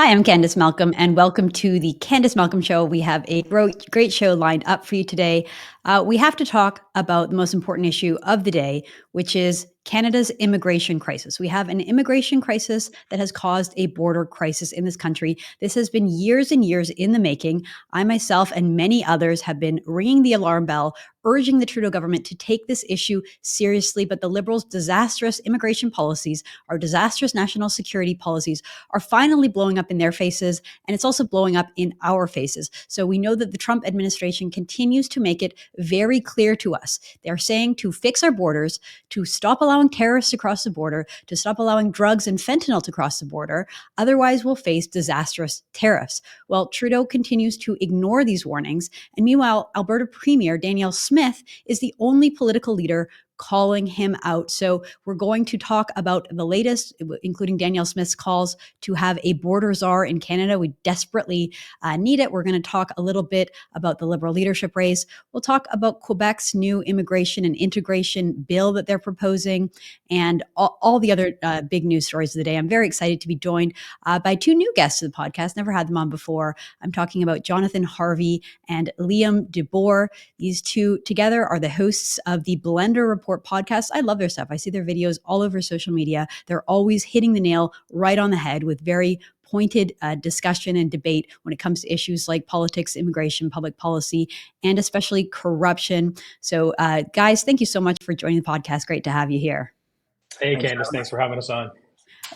Hi, I'm Candice Malcolm, and welcome to the Candice Malcolm Show. We have a great show lined up for you today. We have to talk about the most important issue of the day, which is Canada's immigration crisis. We have an immigration crisis that has caused a border crisis in this country. This has been years and years in the making. I myself and many others have been ringing the alarm bell, urging the Trudeau government to take this issue seriously. But the Liberals' disastrous immigration policies, our disastrous national security policies, are finally blowing up in their faces, and it's also blowing up in our faces. So we know that the Trump administration continues to make it very clear to us. They're saying to fix our borders, to stop allowing terrorists to cross the border, to stop allowing drugs and fentanyl to cross the border. Otherwise, we'll face disastrous tariffs. Well, Trudeau continues to ignore these warnings. And meanwhile, Alberta Premier Danielle Smith is the only political leader calling him out. So we're going to talk about the latest, including Danielle Smith's calls to have a border czar in Canada. We desperately need it. We're going to talk a little bit about the Liberal leadership race. We'll talk about Quebec's new immigration and integration bill that they're proposing, and all the other big news stories of the day. I'm very excited to be joined by two new guests to the podcast. Never had them on before. I'm talking about Jonathan Harvey and Liam DeBoer. These two together are the hosts of the Blendr Report podcast. I love their stuff. I see their videos all over social media. They're always hitting the nail right on the head with very pointed discussion and debate when it comes to issues like politics, immigration, public policy, and especially corruption. So guys, thank you so much for joining the podcast. Great to have you here. Hey, Candice, thanks for having us on.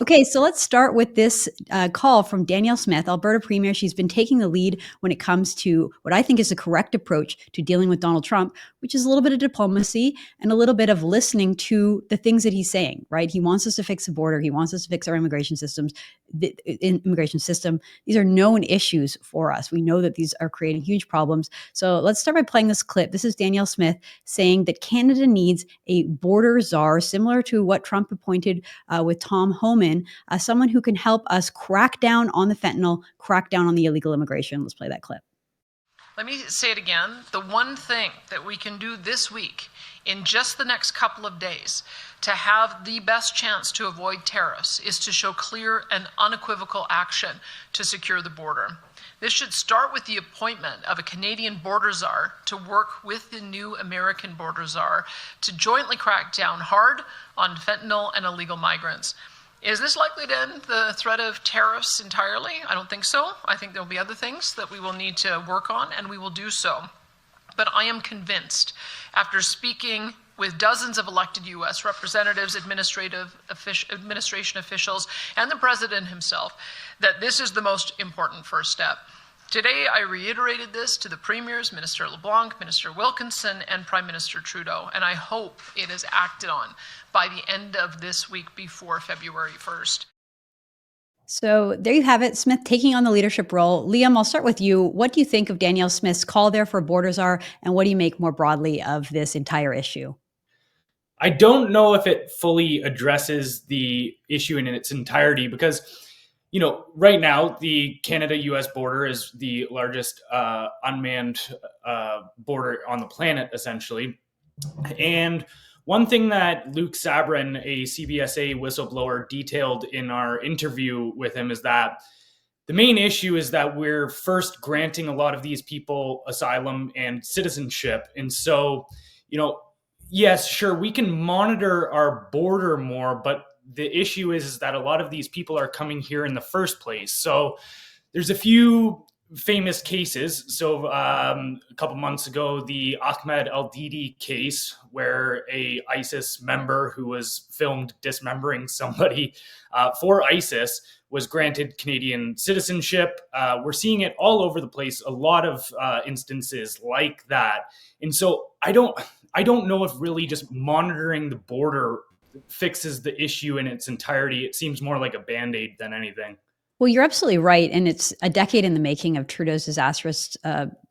Okay, so let's start with this call from Danielle Smith, Alberta Premier. She's been taking the lead when it comes to what I think is the correct approach to dealing with Donald Trump, which is a little bit of diplomacy and a little bit of listening to the things that he's saying, right? He wants us to fix the border. He wants us to fix our immigration system. These are known issues for us. We know that these are creating huge problems. So let's start by playing this clip. This is Danielle Smith saying that Canada needs a border czar, similar to what Trump appointed with Tom Homan, someone who can help us crack down on the fentanyl, crack down on the illegal immigration. Let's play that clip. Let me say it again. The one thing that we can do this week, in just the next couple of days, to have the best chance to avoid tariffs is to show clear and unequivocal action to secure the border. This should start with the appointment of a Canadian border czar to work with the new American border czar to jointly crack down hard on fentanyl and illegal migrants. Is this likely to end the threat of tariffs entirely? I don't think so. I think there'll be other things that we will need to work on, and we will do so. But I am convinced, after speaking with dozens of elected U.S. representatives, administration officials, and the president himself, that this is the most important first step. Today, I reiterated this to the premiers, Minister LeBlanc, Minister Wilkinson, and Prime Minister Trudeau, and I hope it is acted on by the end of this week before February 1st. So there you have it, Smith taking on the leadership role. Liam, I'll start with you. What do you think of Danielle Smith's call there for border czar, and what do you make more broadly of this entire issue? I don't know if it fully addresses the issue in its entirety because, right now the Canada-US border is the largest unmanned border on the planet, essentially. And one thing that Luc Sabrin, a CBSA whistleblower, detailed in our interview with him is that the main issue is that we're first granting a lot of these people asylum and citizenship. And so, yes, sure, we can monitor our border more, but the issue is that a lot of these people are coming here in the first place. So there's a few famous cases. So a couple months ago, the Ahmed El-Didi case, where a ISIS member who was filmed dismembering somebody for ISIS was granted Canadian citizenship. We're seeing it all over the place, a lot of instances like that. And so I don't know if really just monitoring the border fixes the issue in its entirety. It seems more like a Band-Aid than anything. Well, you're absolutely right. And it's a decade in the making of Trudeau's disastrous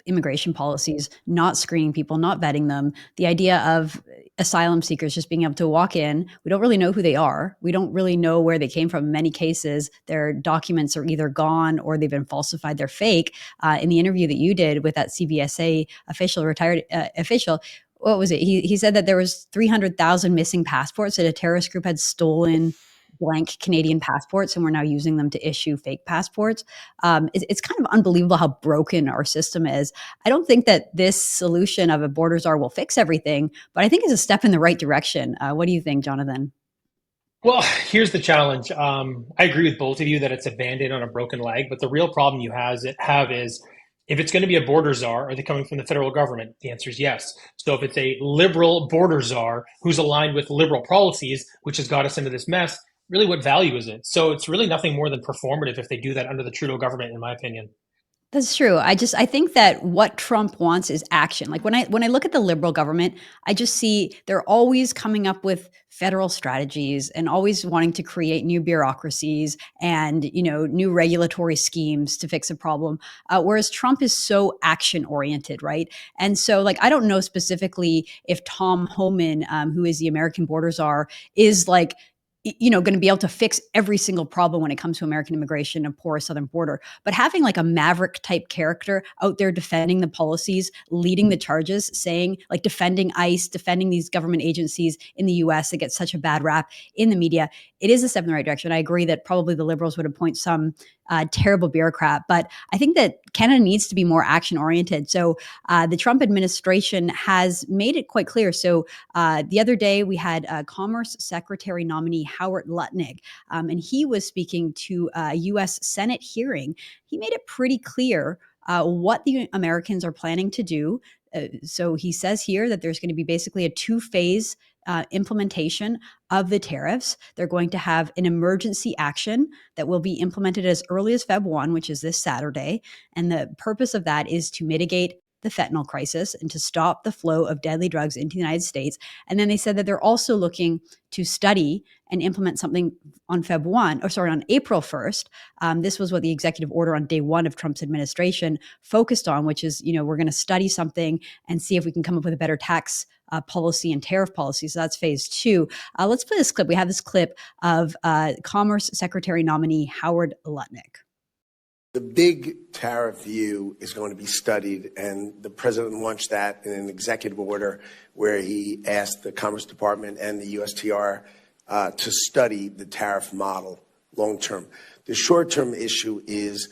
immigration policies, not screening people, not vetting them. The idea of asylum seekers just being able to walk in. We don't really know who they are. We don't really know where they came from. In many cases, their documents are either gone or they've been falsified. They're fake. In the interview that you did with that CBSA official, retired official, what was it? He said that there was 300,000 missing passports that a terrorist group had stolen blank Canadian passports, and we're now using them to issue fake passports. It's kind of unbelievable how broken our system is. I don't think that this solution of a border czar will fix everything, but I think it's a step in the right direction. What do you think, Jonathan? Well, here's the challenge. I agree with both of you that it's a band-aid on a broken leg, but the real problem you have is if it's going to be a border czar, are they coming from the federal government? The answer is yes. So if it's a liberal border czar who's aligned with liberal policies, which has got us into this mess, really what value is it? So it's really nothing more than performative if they do that under the Trudeau government, in my opinion. That's true. I think that what Trump wants is action. Like when I look at the Liberal government, I just see they're always coming up with federal strategies and always wanting to create new bureaucracies and new regulatory schemes to fix a problem. Whereas Trump is so action oriented, right? And so, like, I don't know specifically if Tom Homan, who is the American border czar, is like going to be able to fix every single problem when it comes to American immigration and porous southern border. But having like a maverick type character out there defending the policies, leading the charges, saying like defending ICE, defending these government agencies in the US that get such a bad rap in the media, it is a step in the right direction. I agree that probably the Liberals would appoint some terrible bureaucrat, but I think that Canada needs to be more action oriented. So the Trump administration has made it quite clear. So the other day we had Commerce Secretary nominee Howard Lutnick, and he was speaking to a U.S. Senate hearing. He made it pretty clear what the Americans are planning to do. So he says here that there's going to be basically a two-phase implementation of the tariffs. They're going to have an emergency action that will be implemented as early as Feb 1, which is this Saturday. And the purpose of that is to mitigate the fentanyl crisis and to stop the flow of deadly drugs into the United States. And then they said that they're also looking to study and implement something on on April 1st. This was what the executive order on day one of Trump's administration focused on, which is, we're going to study something and see if we can come up with a better tax policy and tariff policy. So that's phase 2. Let's play this clip. We have this clip of Commerce Secretary nominee Howard Lutnick. The big tariff view is going to be studied, and the president launched that in an executive order where he asked the Commerce Department and the USTR to study the tariff model long term. The short term issue is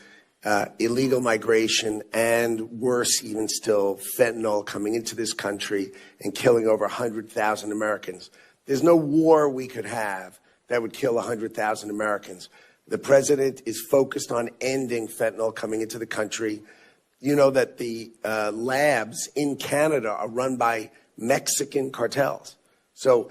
illegal migration and, worse even still, fentanyl coming into this country and killing over 100,000 Americans. There's no war we could have that would kill 100,000 Americans. The president is focused on ending fentanyl coming into the country. You know that the labs in Canada are run by Mexican cartels. So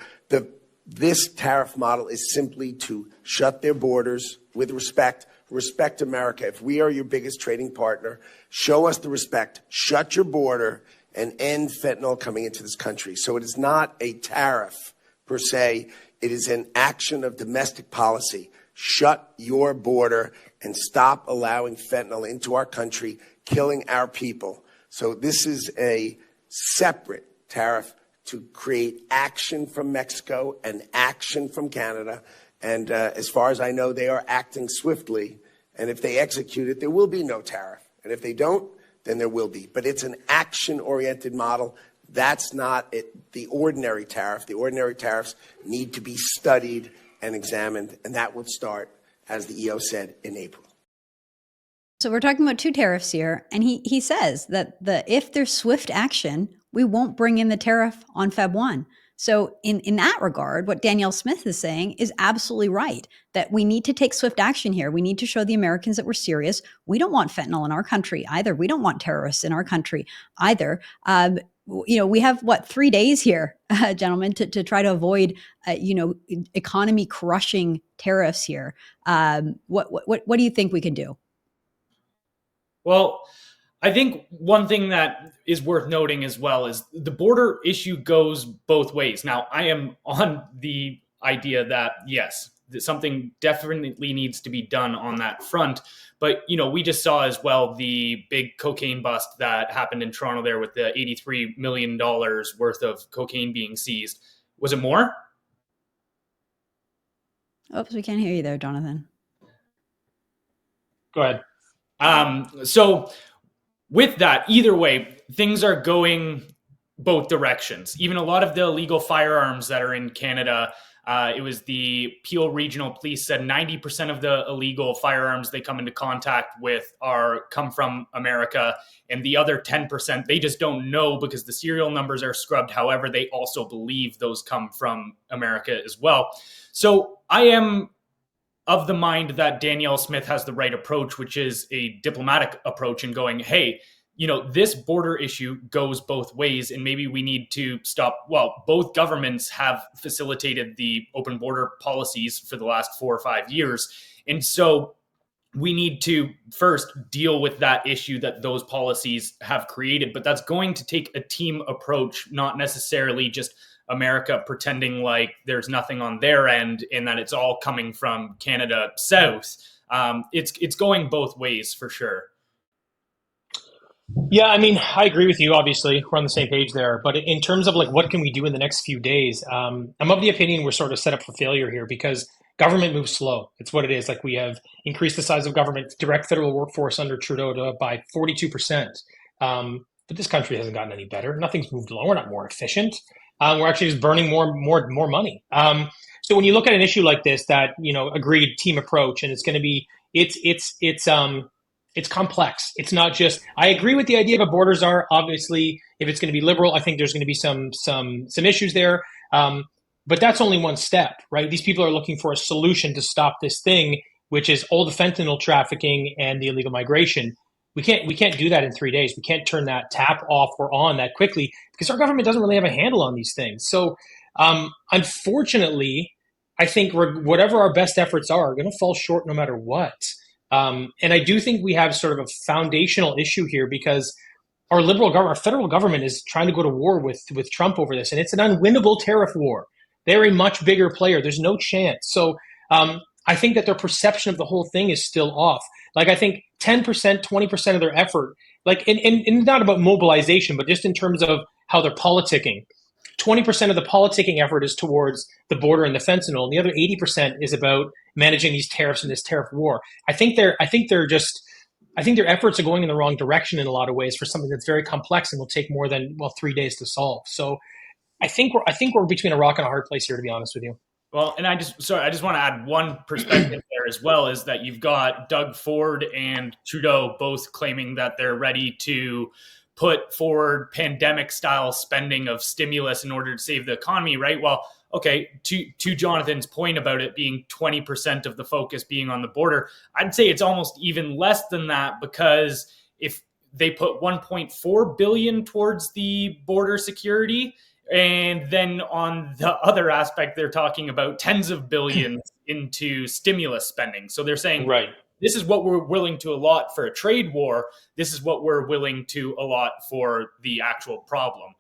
this tariff model is simply to shut their borders with respect America. If we are your biggest trading partner, show us the respect, shut your border, and end fentanyl coming into this country. So it is not a tariff per se. It is an action of domestic policy. Shut your border and stop allowing fentanyl into our country, killing our people. So this is a separate tariff to create action from Mexico and action from Canada. And as far as I know, they are acting swiftly. And if they execute it, there will be no tariff. And if they don't, then there will be. But it's an action-oriented model. That's not the ordinary tariff. The ordinary tariffs need to be studied and examined, and that will start, as the EO said, in April. So we're talking about two tariffs here, and he says that if there's swift action, we won't bring in the tariff on Feb 1. So in that regard, what Danielle Smith is saying is absolutely right, that we need to take swift action here. We need to show the Americans that we're serious. We don't want fentanyl in our country either. We don't want terrorists in our country either. We have 3 days here, gentlemen, to try to avoid, economy crushing tariffs here. What do you think we can do? Well, I think one thing that is worth noting as well is the border issue goes both ways. Now, I am on the idea that, yes, that something definitely needs to be done on that front. But, we just saw as well the big cocaine bust that happened in Toronto there with the $83 million worth of cocaine being seized. Was it more? Oops, we can't hear you there, Jonathan. Go ahead. So with that, either way, things are going both directions. Even a lot of the illegal firearms that are in Canada, it was the Peel Regional Police said 90% of the illegal firearms they come into contact with come from America, and the other 10% they just don't know because the serial numbers are scrubbed. However, they also believe those come from America as well. So I am of the mind that Danielle Smith has the right approach, which is a diplomatic approach and going, hey, this border issue goes both ways, and maybe we need to stop. Well, both governments have facilitated the open border policies for the last 4 or 5 years. And so we need to first deal with that issue that those policies have created. But that's going to take a team approach, not necessarily just America pretending like there's nothing on their end and that it's all coming from Canada south. It's going both ways for sure. Yeah, I mean, I agree with you. Obviously, we're on the same page there. But in terms of like what can we do in the next few days, I'm of the opinion we're sort of set up for failure here because government moves slow. It's what it is. Like we have increased the size of government, direct federal workforce under Trudeau by 42%. But this country hasn't gotten any better. Nothing's moved along. We're not more efficient. We're actually just burning more money. So when you look at an issue like this, that agreed team approach, and it's going to be it's complex. It's not just. I agree with the idea of a border czar. Obviously, if it's going to be liberal, I think there's going to be some issues there. But that's only one step, right? These people are looking for a solution to stop this thing, which is all the fentanyl trafficking and the illegal migration. We can't do that in 3 days. We can't turn that tap off or on that quickly because our government doesn't really have a handle on these things. So, unfortunately, I think whatever our best efforts are going to fall short no matter what. And I do think we have sort of a foundational issue here because our federal government is trying to go to war with Trump over this, and it's an unwinnable tariff war. They're a much bigger player. There's no chance. So I think that their perception of the whole thing is still off. Like I think 10%, 20% of their effort, like and not about mobilization, but just in terms of how they're politicking. 20% of the politicking effort is towards the border and the fentanyl, and the other 80% is about managing these tariffs and this tariff war. I think their efforts are going in the wrong direction in a lot of ways for something that's very complex and will take more than 3 days to solve. So I think we're between a rock and a hard place here, to be honest with you. Well, and I just want to add one perspective there as well, is that you've got Doug Ford and Trudeau both claiming that they're ready to put forward pandemic style spending of stimulus in order to save the economy, right? Well, okay, to Jonathan's point about it being 20% of the focus being on the border, I'd say it's almost even less than that, because if they put 1.4 billion towards the border security, and then on the other aspect, they're talking about tens of billions into stimulus spending. So they're saying, right, this is what we're willing to allot for a trade war. This is what we're willing to allot for the actual problem.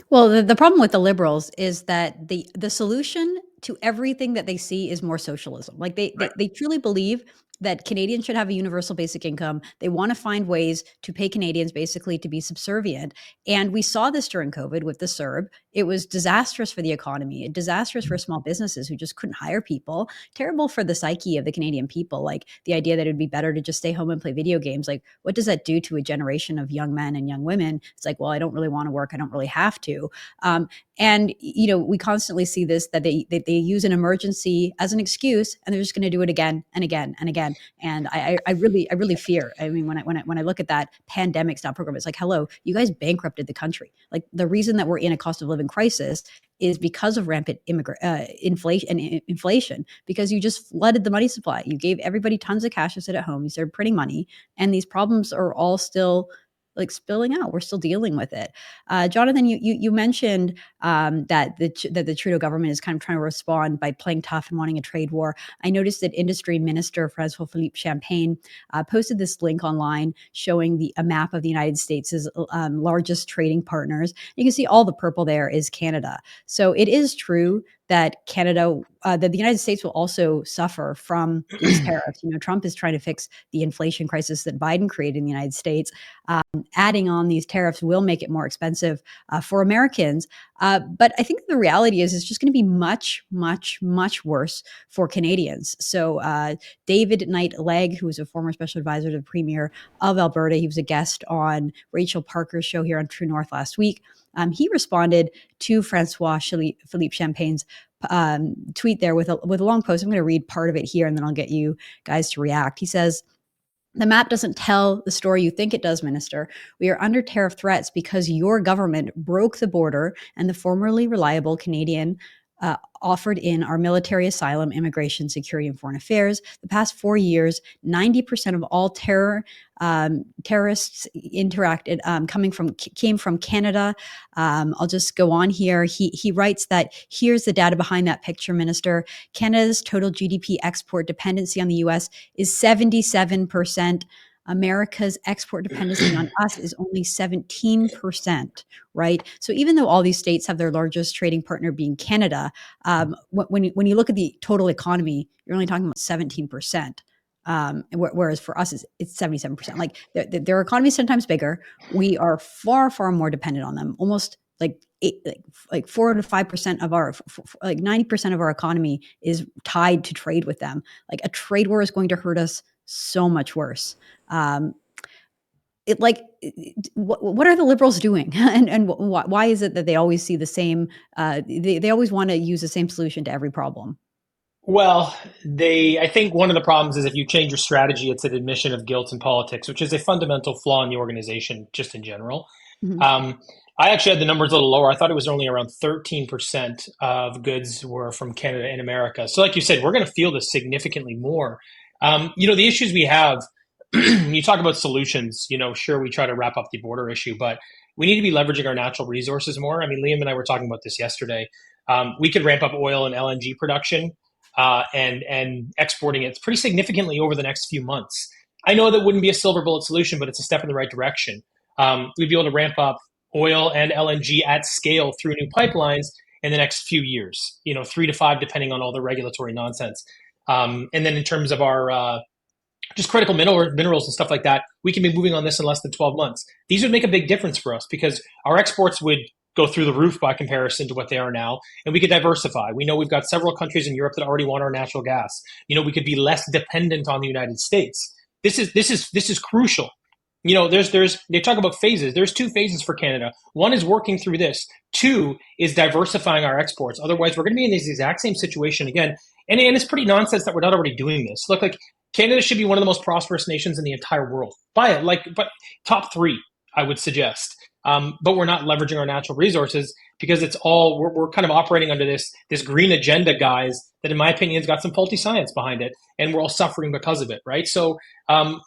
Well, the problem with the Liberals is that the solution to everything that they see is more socialism. Like they truly believe that Canadians should have a universal basic income. They want to find ways to pay Canadians basically to be subservient. And we saw this during COVID with the CERB. It was disastrous for the economy, disastrous for small businesses who just couldn't hire people, terrible for the psyche of the Canadian people. Like the idea that it would be better to just stay home and play video games. Like, what does that do to a generation of young men and young women? It's like, well, I don't really want to work. I don't really have to. And, we constantly see this, that they use an emergency as an excuse, and they're just going to do it again and again and again. And I really fear. I mean, when I look at that pandemic style program, it's like, hello, you guys bankrupted the country. Like the reason that we're in a cost of living crisis is because of rampant inflation, because you just flooded the money supply. You gave everybody tons of cash to sit at home. You started printing money, and these problems are all still like spilling out. We're still dealing with it. Jonathan, you mentioned that the Trudeau government is kind of trying to respond by playing tough and wanting a trade war. I noticed that Industry Minister François-Philippe Champagne posted this link online showing a map of the United States' largest trading partners. You can see all the purple there is Canada. So it is true that Canada, that the United States will also suffer from these tariffs. Trump is trying to fix the inflation crisis that Biden created in the United States. Adding on these tariffs will make it more expensive for Americans. But I think the reality is it's just going to be much, much, much worse for Canadians. So David Knight-Legg, who was a former special advisor to the Premier of Alberta, he was a guest on Rachel Parker's show here on True North last week. He responded to Francois Philippe Champagne's tweet there with a long post. I'm going to read part of it here, and then I'll get you guys to react. He says, "The map doesn't tell the story you think it does, Minister. We are under tariff threats because your government broke the border and the formerly reliable Canadian offered in our military, asylum, immigration, security, and foreign affairs. The past 4 years, 90% of all terrorists came from Canada." I'll just go on here. He writes that here's the data behind that picture, Minister. Canada's total GDP export dependency on the U.S. is 77%. America's export dependency on us is only 17%, right? So even though all these states have their largest trading partner being Canada, when you look at the total economy, you're only talking about 17%. Whereas for us, it's 77%. Like their economy is sometimes bigger. We are far, far more dependent on them. Almost like 4 to 5% of our, like 90% of our economy is tied to trade with them. Like a trade war is going to hurt us so much worse. What are the Liberals doing, and why is it that they always see the same? They always want to use the same solution to every problem. Well, I think one of the problems is if you change your strategy, it's an admission of guilt in politics, which is a fundamental flaw in the organization, just in general. Mm-hmm. I actually had the numbers a little lower. I thought it was only around 13% of goods were from Canada and America. So like you said, we're going to feel this significantly more. The issues we have, you talk about solutions, sure, we try to wrap up the border issue, but we need to be leveraging our natural resources more. I mean, Liam and I were talking about this yesterday. We could ramp up oil and LNG production and exporting it pretty significantly over the next few months. I know that wouldn't be a silver bullet solution, but it's a step in the right direction. We'd be able to ramp up oil and LNG at scale through new pipelines in the next few years, 3 to 5, depending on all the regulatory nonsense. And then in terms of our just critical minerals and stuff like that, we can be moving on this in less than 12 months. These would make a big difference for us because our exports would go through the roof by comparison to what they are now, and we could diversify. We know we've got several countries in Europe that already want our natural gas. We could be less dependent on the United States. This is crucial. They talk about phases. There's 2 phases for Canada. 1 is working through this. 2 is diversifying our exports. Otherwise, we're going to be in this exact same situation again. And it's pretty nonsense that we're not already doing this. Look, like Canada should be one of the most prosperous nations in the entire world. But top 3, I would suggest. But we're not leveraging our natural resources because it's all we're kind of operating under this green agenda, guys, that in my opinion has got some faulty science behind it, and we're all suffering because of it, right? So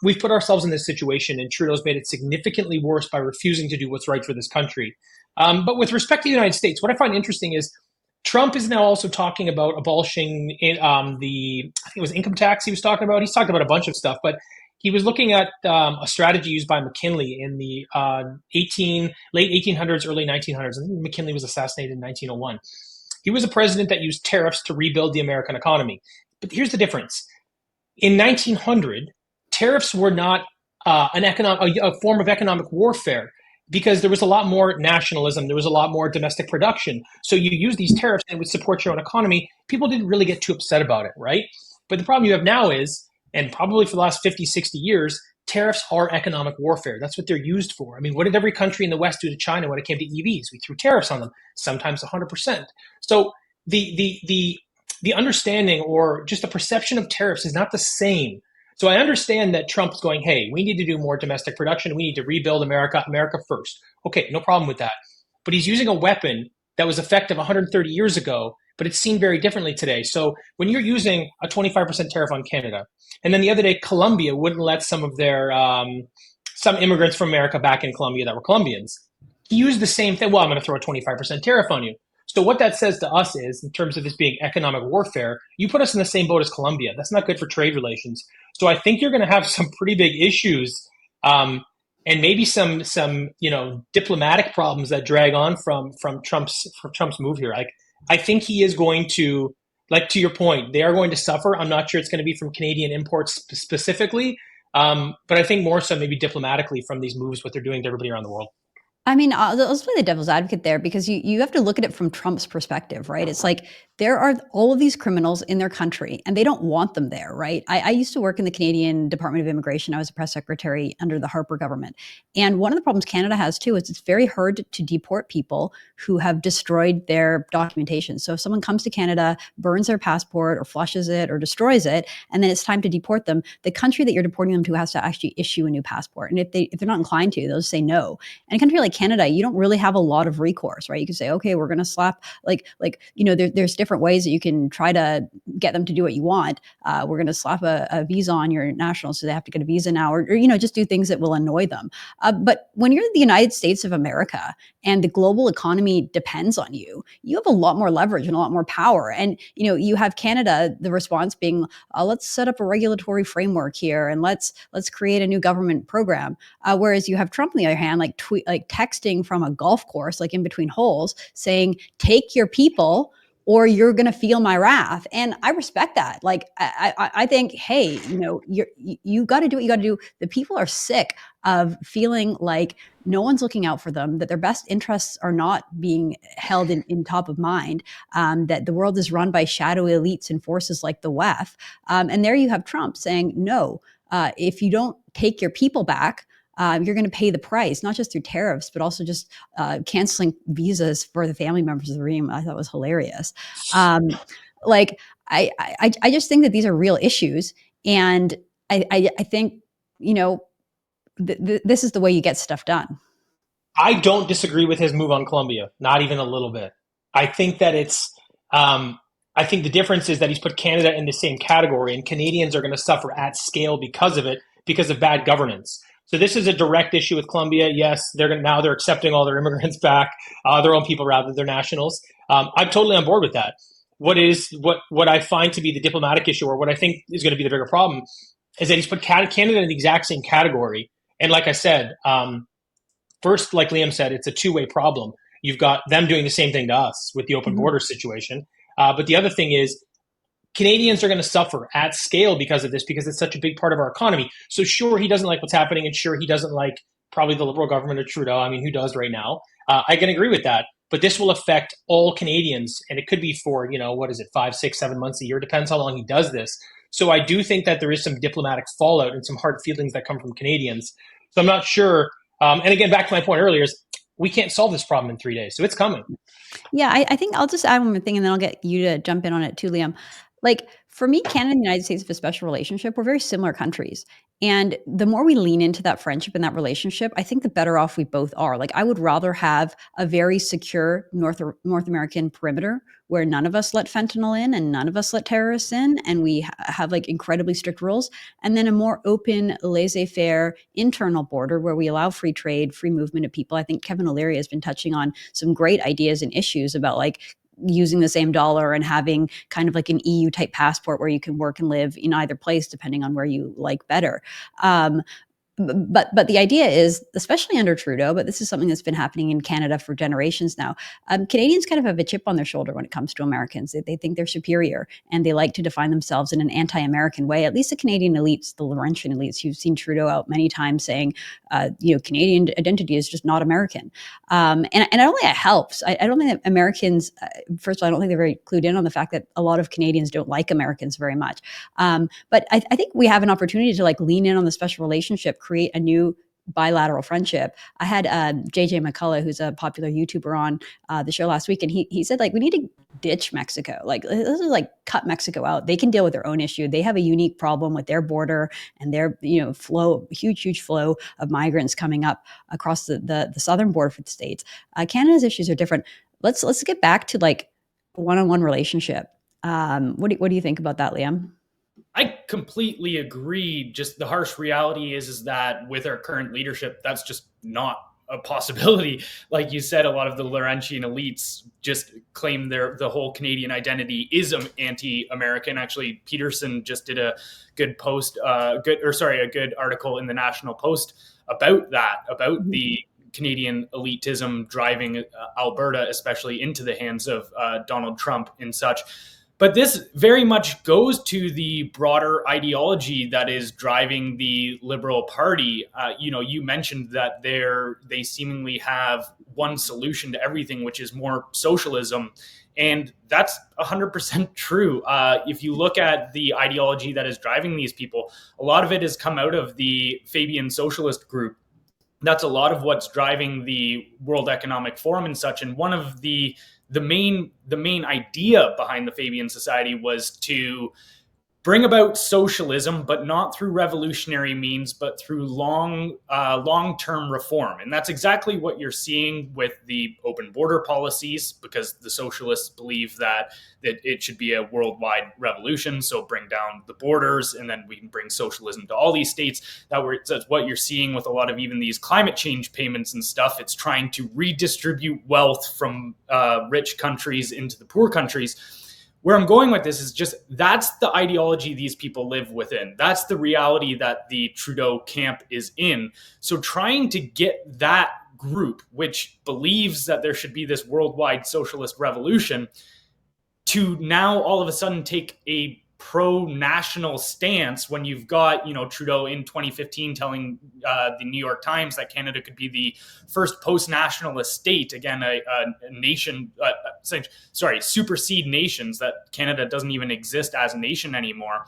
we've put ourselves in this situation, and Trudeau's made it significantly worse by refusing to do what's right for this country. But with respect to the United States, what I find interesting is Trump is now also talking about abolishing I think it was income tax he was talking about. He's talking about a bunch of stuff, but he was looking at a strategy used by McKinley in the late 1800s, early 1900s. I think McKinley was assassinated in 1901. He was a president that used tariffs to rebuild the American economy. But here's the difference. In 1900, tariffs were not a form of economic warfare because there was a lot more nationalism. There was a lot more domestic production. So you use these tariffs and it would support your own economy. People didn't really get too upset about it, right? But the problem you have now is, and probably for the last 50, 60 years, tariffs are economic warfare. That's what they're used for. I mean, what did every country in the West do to China when it came to EVs? We threw tariffs on them, sometimes 100%. So the understanding or just the perception of tariffs is not the same. So I understand that Trump's going, hey, we need to do more domestic production. We need to rebuild America first. Okay, no problem with that. But he's using a weapon that was effective 130 years ago, but it's seen very differently today. So when you're using a 25% tariff on Canada, and then the other day, Colombia wouldn't let some of their some immigrants from America back in Colombia that were Colombians. He used the same thing. Well, I'm going to throw a 25% tariff on you. So what that says to us is, in terms of this being economic warfare, you put us in the same boat as Colombia. That's not good for trade relations. So I think you're going to have some pretty big issues, and maybe some diplomatic problems that drag on from Trump's move here. I think he is going to, like to your point, they are going to suffer. I'm not sure it's going to be from Canadian imports specifically, but I think more so maybe diplomatically from these moves, what they're doing to everybody around the world. I mean, let's play the devil's advocate there because you have to look at it from Trump's perspective, right? It's like there are all of these criminals in their country and they don't want them there, right? I used to work in the Canadian Department of Immigration. I was a press secretary under the Harper government. And one of the problems Canada has too is it's very hard to deport people who have destroyed their documentation. So if someone comes to Canada, burns their passport or flushes it or destroys it, and then it's time to deport them, the country that you're deporting them to has to actually issue a new passport. And if they're not inclined to, they'll just say no. And a country like Canada, you don't really have a lot of recourse, right? You can say, okay, we're going to slap there's different ways that you can try to get them to do what you want. We're going to slap a visa on your nationals, so they have to get a visa now, or just do things that will annoy them. But when you're the United States of America and the global economy depends on you, you have a lot more leverage and a lot more power. And you have Canada, the response being, let's set up a regulatory framework here and let's create a new government program. Whereas you have Trump on the other hand, like texting from a golf course, like in between holes, saying, take your people or you're going to feel my wrath. And I respect that. Like, I think, hey, you got to do what you got to do. The people are sick of feeling like no one's looking out for them, that their best interests are not being held in top of mind, that the world is run by shadow elites and forces like the WEF. And there you have Trump saying, no, if you don't take your people back, you're going to pay the price, not just through tariffs, but also just canceling visas for the family members of the Ream. I thought was hilarious. I just think that these are real issues. And I think, this is the way you get stuff done. I don't disagree with his move on Colombia, not even a little bit. I think that I think the difference is that he's put Canada in the same category, and Canadians are going to suffer at scale because of it, because of bad governance. So this is a direct issue with Colombia. Yes, they're accepting all their immigrants back, their own people rather than their nationals. I'm totally on board with that. What I find to be the diplomatic issue, or what I think is going to be the bigger problem, is that he's put Canada in the exact same category. And like I said, first, like Liam said, it's a two-way problem. You've got them doing the same thing to us with the open border situation. But the other thing is, Canadians are going to suffer at scale because of this, because it's such a big part of our economy. So sure, he doesn't like what's happening, and sure, he doesn't like probably the Liberal government of Trudeau. I mean, who does right now? I can agree with that. But this will affect all Canadians, and it could be for, 5, 6, 7 months a year, depends how long he does this. So I do think that there is some diplomatic fallout and some hard feelings that come from Canadians. So I'm not sure. And again, back to my point earlier, is we can't solve this problem in 3 days. So it's coming. Yeah, I think I'll just add one more thing and then I'll get you to jump in on it too, Liam. Like for me, Canada and the United States have a special relationship. We're very similar countries. And the more we lean into that friendship and that relationship, I think the better off we both are. Like I would rather have a very secure North American perimeter where none of us let fentanyl in and none of us let terrorists in, and we have like incredibly strict rules, and then a more open, laissez-faire internal border where we allow free trade, free movement of people. I think Kevin O'Leary has been touching on some great ideas and issues about like using the same dollar and having kind of like an EU type passport where you can work and live in either place depending on where you like better. But the idea is, especially under Trudeau, but this is something that's been happening in Canada for generations now, Canadians kind of have a chip on their shoulder when it comes to Americans. They think they're superior and they like to define themselves in an anti-American way. At least the Canadian elites, the Laurentian elites, you've seen Trudeau out many times saying, Canadian identity is just not American. And I don't think it helps. I don't think that Americans, first of all, I don't think they're very clued in on the fact that a lot of Canadians don't like Americans very much. But I think we have an opportunity to like lean in on the special relationship, create a new bilateral friendship. I had JJ McCullough, who's a popular YouTuber, on the show last week, and he said like we need to ditch Mexico. Like this is like cut Mexico out. They can deal with their own issue. They have a unique problem with their border and their huge flow of migrants coming up across the southern border for the states. Canada's issues are different. Let's get back to like one-on-one relationship. What do you think about that, Liam? I completely agree. Just the harsh reality is that with our current leadership, that's just not a possibility. Like you said, a lot of the Laurentian elites just claim the whole Canadian identity is anti-American. Actually, Peterson just did a good post, a good article in the National Post about that, about the Canadian elitism driving Alberta, especially into the hands of Donald Trump and such. But this very much goes to the broader ideology that is driving the Liberal Party. You mentioned that they seemingly have one solution to everything, which is more socialism. And that's 100% true. If you look at the ideology that is driving these people, a lot of it has come out of the Fabian Socialist group. That's a lot of what's driving the World Economic Forum and such. And one of the main idea behind the Fabian Society was to bring about socialism, but not through revolutionary means, but through long-term reform. And that's exactly what you're seeing with the open border policies, because the socialists believe that it should be a worldwide revolution. So bring down the borders, and then we can bring socialism to all these states. That's what you're seeing with a lot of even these climate change payments and stuff. It's trying to redistribute wealth from rich countries into the poor countries. Where I'm going with this is just that's the ideology these people live within. That's the reality that the Trudeau camp is in. So trying to get that group, which believes that there should be this worldwide socialist revolution, to now all of a sudden take a pro-national stance when you've got, Trudeau in 2015 telling the New York Times that Canada could be the first post-nationalist state, again, a nation, supersede nations, that Canada doesn't even exist as a nation anymore.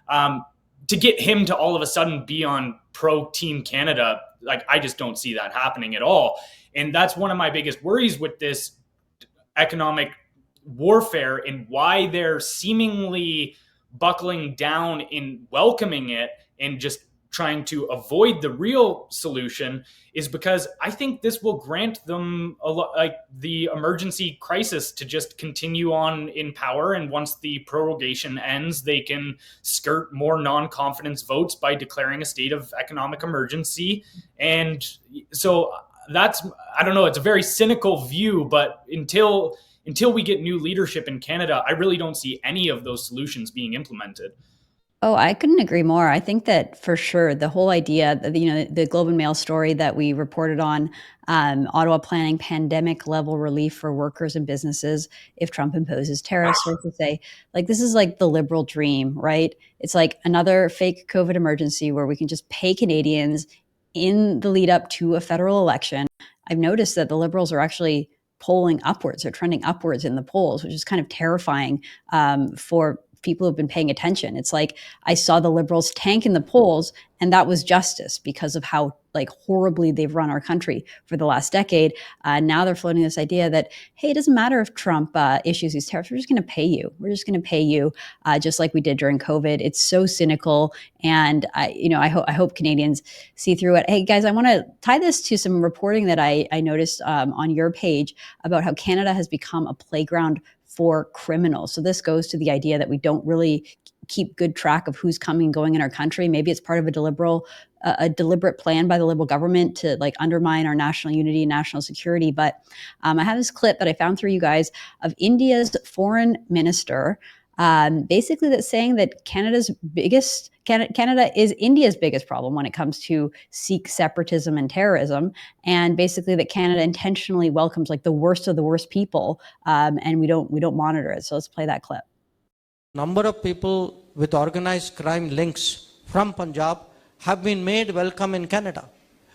To get him to all of a sudden be on pro-Team Canada, I just don't see that happening at all. And that's one of my biggest worries with this economic warfare, and why they're seemingly buckling down in welcoming it and just trying to avoid the real solution, is because I think this will grant them the emergency crisis to just continue on in power. And once the prorogation ends, they can skirt more non-confidence votes by declaring a state of economic emergency. And so I don't know, it's a very cynical view, but until we get new leadership in Canada, I really don't see any of those solutions being implemented. Oh, I couldn't agree more. I think that for sure, the whole idea that, the Globe and Mail story that we reported on, Ottawa planning pandemic level relief for workers and businesses if Trump imposes tariffs, or to say, this is like the Liberal dream, right? It's like another fake COVID emergency where we can just pay Canadians in the lead up to a federal election. I've noticed that the Liberals are actually polling upwards or trending upwards in the polls, which is kind of terrifying for people who've been paying attention. It's like I saw the Liberals tank in the polls, and that was justice because of how horribly they've run our country for the last decade. Now they're floating this idea that, hey, it doesn't matter if Trump issues these tariffs. We're just going to pay you. We're just going to pay you, just like we did during COVID. It's so cynical, and I hope Canadians see through it. Hey guys, I want to tie this to some reporting that I noticed on your page about how Canada has become a playground for criminals. So this goes to the idea that we don't really keep good track of who's coming and going in our country. Maybe it's part of a deliberate plan by the Liberal government to undermine our national unity and national security. But I have this clip that I found through you guys of India's foreign minister, basically that's saying that Canada is India's biggest problem when it comes to Sikh separatism and terrorism, and basically that Canada intentionally welcomes the worst of the worst people, and we don't monitor it. So let's play that clip. Number of people with organized crime links from Punjab have been made welcome in Canada.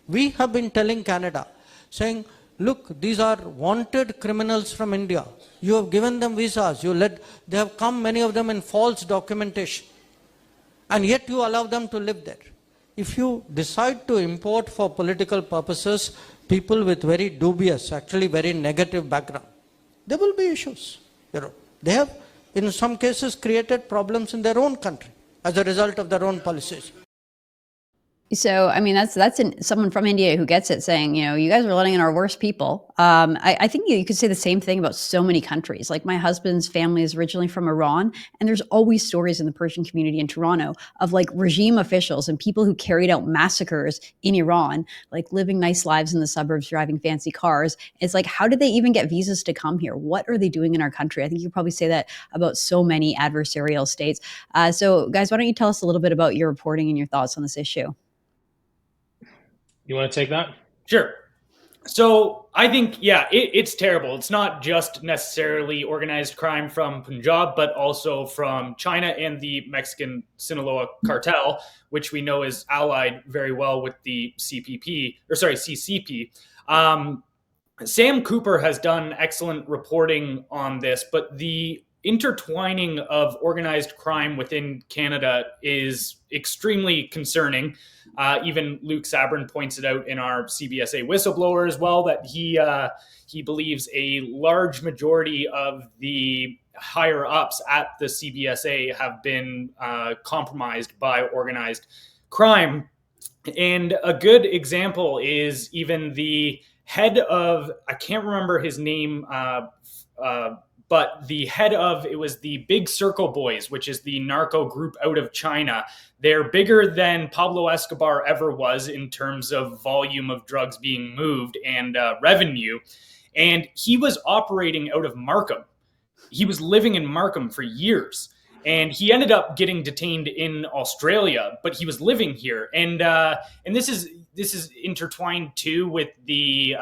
We have been telling Canada, saying, look, these are wanted criminals from India. You have given them visas. They have come, many of them in false documentation. And yet you allow them to live there. If you decide to import for political purposes people with very dubious, actually very negative background, there will be issues. They have, in some cases, created problems in their own country as a result of their own policies. So, I mean, that's someone from India who gets it, saying, you guys are letting in our worst people. I think you could say the same thing about so many countries. My husband's family is originally from Iran, and there's always stories in the Persian community in Toronto of regime officials and people who carried out massacres in Iran, living nice lives in the suburbs, driving fancy cars. It's how did they even get visas to come here? What are they doing in our country? I think you could probably say that about so many adversarial states. So, guys, why don't you tell us a little bit about your reporting and your thoughts on this issue? You want to take that? Sure. So I think, yeah, it's terrible. It's not just necessarily organized crime from Punjab, but also from China and the Mexican Sinaloa cartel, which we know is allied very well with the CCP. Sam Cooper has done excellent reporting on this, but the intertwining of organized crime within Canada is extremely concerning. Even Luke Sabrin points it out in our CBSA whistleblower as well, that he believes a large majority of the higher ups at the CBSA have been compromised by organized crime. And a good example is even the head of, I can't remember his name, but the head of, it was the Big Circle Boys, which is the narco group out of China. They're bigger than Pablo Escobar ever was in terms of volume of drugs being moved and revenue. And he was operating out of Markham. He was living in Markham for years. And he ended up getting detained in Australia, but he was living here. And this is intertwined too with the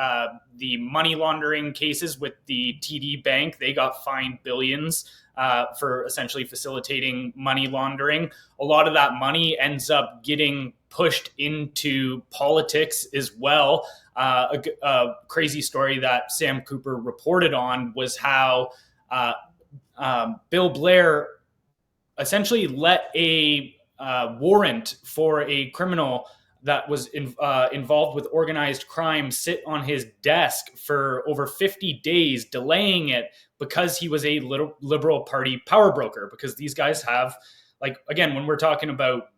money laundering cases with the TD Bank. They got fined billions for essentially facilitating money laundering. A lot of that money ends up getting pushed into politics as well. A crazy story that Sam Cooper reported on was how Bill Blair essentially let a warrant for a criminal that was involved with organized crime sit on his desk for over 50 days, delaying it because he was a Liberal Party power broker. Because these guys have, like, again, when we're talking about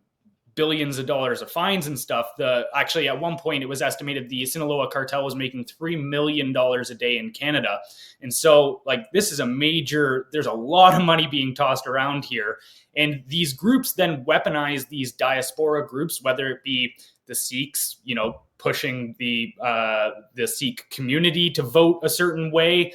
billions of dollars of fines and stuff, actually at one point it was estimated the Sinaloa cartel was making $3 million a day in Canada. And so, like, this is there's a lot of money being tossed around here. And these groups then weaponize these diaspora groups, whether it be the Sikhs, pushing the Sikh community to vote a certain way.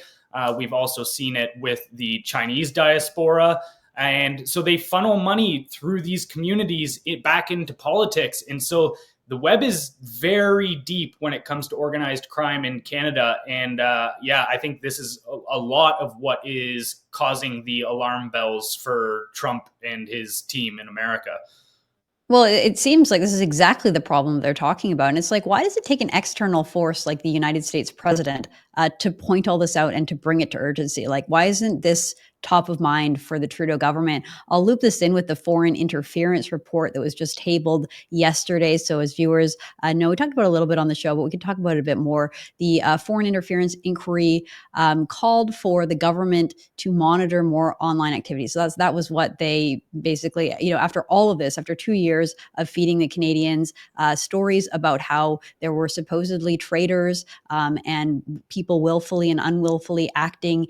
We've also seen it with the Chinese diaspora. And so they funnel money through these communities back into politics. And so the web is very deep when it comes to organized crime in Canada. And I think this is a lot of what is causing the alarm bells for Trump and his team in America. Well, it seems like this is exactly the problem they're talking about. And it's like, why does it take an external force like the United States president to point all this out and to bring it to urgency? Like, why isn't this top of mind for the Trudeau government? I'll loop this in with the foreign interference report that was just tabled yesterday. So as viewers know, we talked about it a little bit on the show, but we can talk about it a bit more. The foreign interference inquiry called for the government to monitor more online activities. So that was what they basically, after all of this, after 2 years of feeding the Canadians stories about how there were supposedly traitors and people willfully and unwillfully acting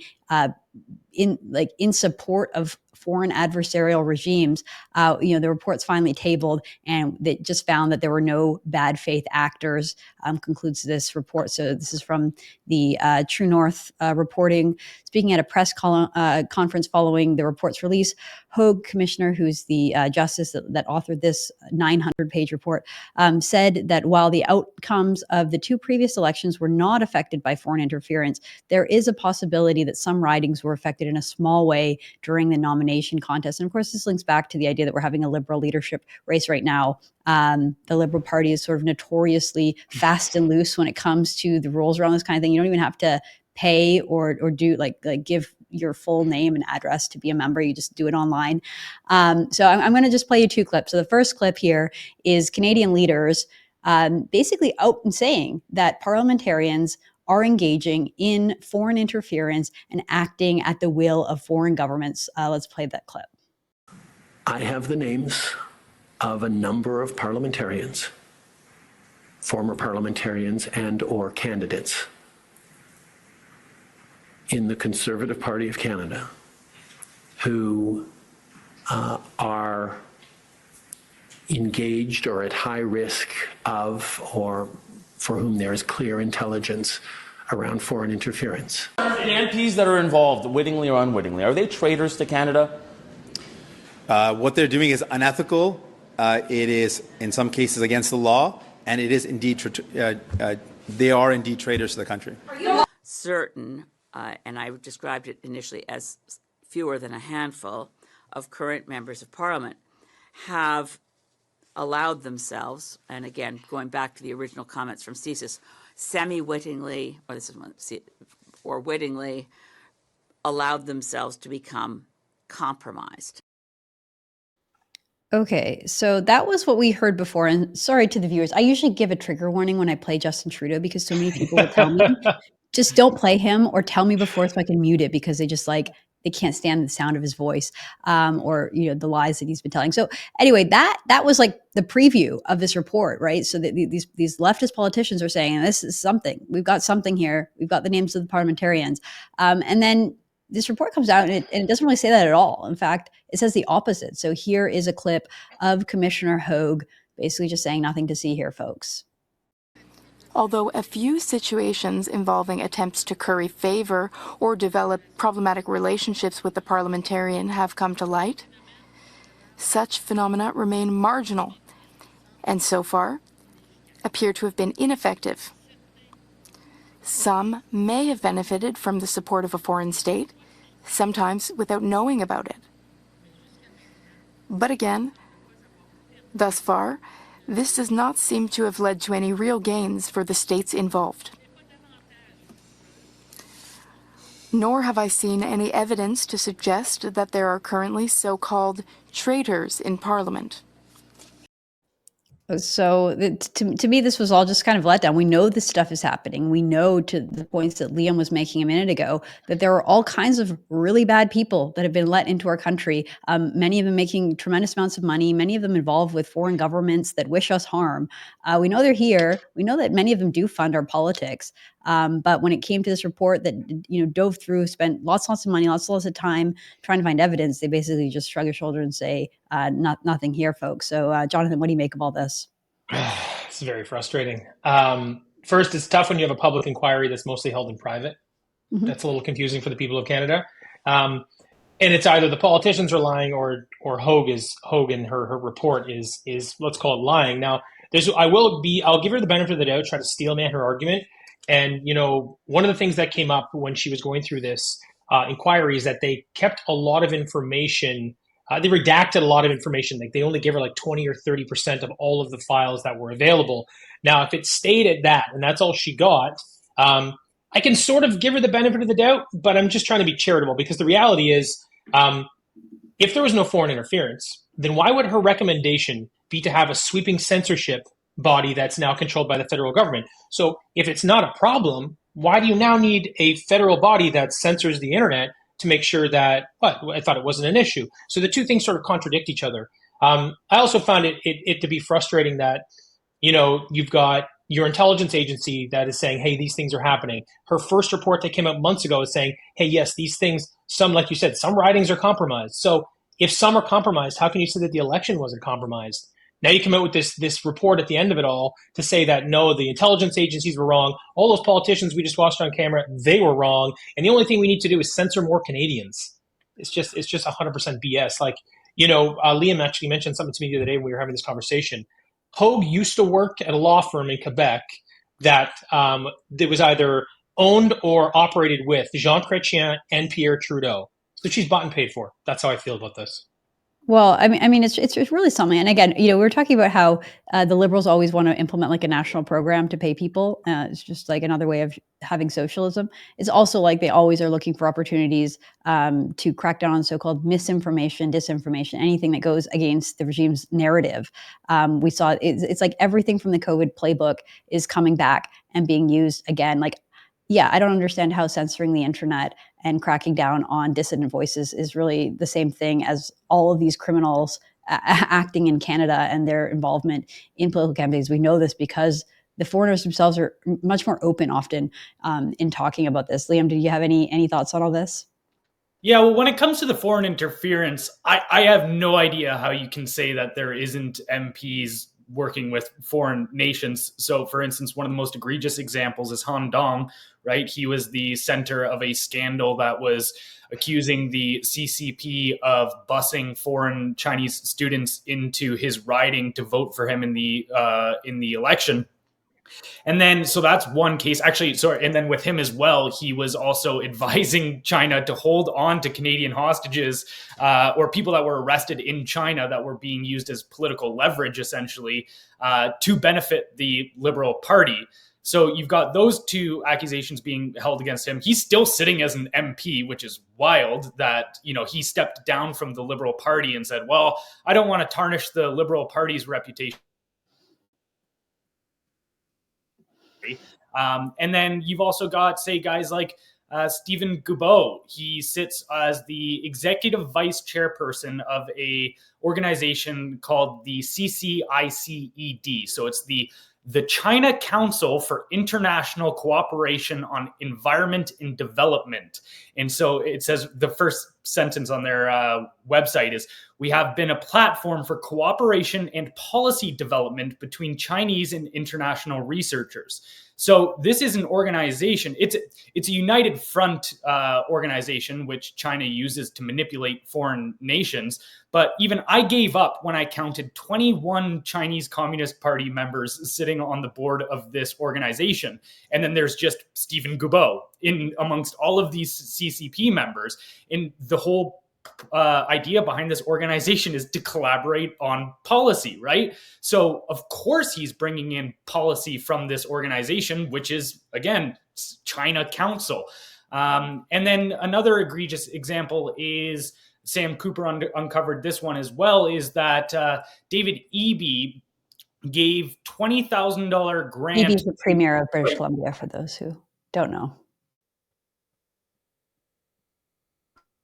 in support of foreign adversarial regimes, the report's finally tabled, and they just found that there were no bad faith actors, concludes this report. So this is from the True North reporting. Speaking at a press conference following the report's release, Hogue Commissioner, who's the justice that authored this 900-page report, said that while the outcomes of the 2 previous elections were not affected by foreign interference, there is a possibility that some ridings were affected in a small way during the nomination contest. And of course, this links back to the idea that we're having a Liberal leadership race right now. The Liberal Party is sort of notoriously fast and loose when it comes to the rules around this kind of thing. You don't even have to pay or do like give your full name and address to be a member. You just do it online. So I'm going to just play you 2 clips. So the first clip here is Canadian leaders basically out and saying that parliamentarians are engaging in foreign interference and acting at the will of foreign governments. Let's play that clip. I have the names of a number of parliamentarians, former parliamentarians and or candidates in the Conservative Party of Canada who are engaged or at high risk of, or for whom there is clear intelligence around foreign interference. The MPs that are involved, wittingly or unwittingly, are they traitors to Canada? What they're doing is unethical. It is, in some cases, against the law, and it is indeed they are indeed traitors to the country. Certain, and I described it initially as fewer than a handful of current members of Parliament, have allowed themselves, and again, going back to the original comments from CSIS, semi-wittingly, or this is one, or wittingly, allowed themselves to become compromised. Okay, so that was what we heard before. And sorry to the viewers, I usually give a trigger warning when I play Justin Trudeau because so many people will tell me, just don't play him or tell me before so I can mute it because they just like, they can't stand the sound of his voice or, you know, the lies that he's been telling. So anyway, that was like the preview of this report, right? So that these leftist politicians are saying, this is something, we've got something here. We've got the names of the parliamentarians. And then this report comes out and it doesn't really say that at all. In fact, it says the opposite. So here is a clip of Commissioner Hogue basically just saying nothing to see here, folks. Although a few situations involving attempts to curry favor or develop problematic relationships with the parliamentarian have come to light, such phenomena remain marginal and so far appear to have been ineffective. Some may have benefited from the support of a foreign state, sometimes without knowing about it. But again, thus far, this does not seem to have led to any real gains for the states involved. Nor have I seen any evidence to suggest that there are currently so-called traitors in Parliament. So to me, this was all just kind of let down. We know this stuff is happening. We know, to the points that Liam was making a minute ago, that there are all kinds of really bad people that have been let into our country. Many of them making tremendous amounts of money, many of them involved with foreign governments that wish us harm. We know they're here. We know that many of them do fund our politics. But when it came to this report that, you know, dove through, spent lots of money, lots of time trying to find evidence, they basically just shrug their shoulder and say, nothing here, folks. So, Jonathan, what do you make of all this? It's very frustrating. First, it's tough when you have a public inquiry that's mostly held in private. Mm-hmm. That's a little confusing for the people of Canada. And it's either the politicians are lying or Hogue in her report is let's call it lying. Now, I'll give her the benefit of the doubt, try to steel man her argument. And, you know, one of the things that came up when she was going through this inquiry is that they kept a lot of information. They redacted a lot of information. Like they only give her like 20 or 30% of all of the files that were available. Now, if it stayed at that and that's all she got, I can sort of give her the benefit of the doubt, but I'm just trying to be charitable because the reality is if there was no foreign interference, then why would her recommendation be to have a sweeping censorship body that's now controlled by the federal government? So if it's not a problem, why do you now need a federal body that censors the internet to make sure that, I thought it wasn't an issue. So the two things sort of contradict each other. I also found it to be frustrating that, you know, you've got your intelligence agency that is saying, hey, these things are happening. Her first report that came out months ago is saying, hey, yes, these things, some, like you said, some ridings are compromised. So if some are compromised, how can you say that the election wasn't compromised? Now you come out with this report at the end of it all to say that, no, the intelligence agencies were wrong. All those politicians we just watched on camera, they were wrong. And the only thing we need to do is censor more Canadians. It's just 100% BS. Like, you know, Liam actually mentioned something to me the other day when we were having this conversation. Hogue used to work at a law firm in Quebec that was either owned or operated with Jean Chrétien and Pierre Trudeau. So she's bought and paid for. That's how I feel about this. Well, I mean, it's really something. And again, you know, we were talking about how the Liberals always want to implement like a national program to pay people. It's just like another way of having socialism. It's also like they always are looking for opportunities to crack down on so-called misinformation, disinformation, anything that goes against the regime's narrative. We saw it's like everything from the COVID playbook is coming back and being used again. Like, yeah, I don't understand how censoring the internet and cracking down on dissident voices is really the same thing as all of these criminals acting in Canada and their involvement in political campaigns. We know this because the foreigners themselves are much more open often in talking about this. Liam, do you have any thoughts on all this? Yeah, well, when it comes to the foreign interference, I have no idea how you can say that there isn't MPs working with foreign nations. So, for instance, one of the most egregious examples is Han Dong, right? He was the center of a scandal that was accusing the CCP of busing foreign Chinese students into his riding to vote for him in the election. And then, so that's one case. Actually, sorry. And then with him as well, he was also advising China to hold on to Canadian hostages or people that were arrested in China that were being used as political leverage, essentially, to benefit the Liberal Party. So you've got those two accusations being held against him. He's still sitting as an MP, which is wild that, you know, he stepped down from the Liberal Party and said, well, I don't want to tarnish the Liberal Party's reputation. And then you've also got, say, guys like Stephen Guilbeault. He sits as the executive vice chairperson of a organization called the CCICED. So it's the China Council for International Cooperation on Environment and Development. And so it says, the first sentence on their website is, we have been a platform for cooperation and policy development between Chinese and international researchers. So this is an organization, it's a united front organization, which China uses to manipulate foreign nations. But even I gave up when I counted 21 Chinese Communist Party members sitting on the board of this organization. And then there's just Stephen Guilbeault in amongst all of these CCP members. And the whole idea behind this organization is to collaborate on policy, right? So of course he's bringing in policy from this organization, which is, again, China Council. And then another egregious example is, Sam Cooper uncovered this one as well, is that David Eby gave $20,000 grant. Eby's the Premier of British Columbia, for those who don't know.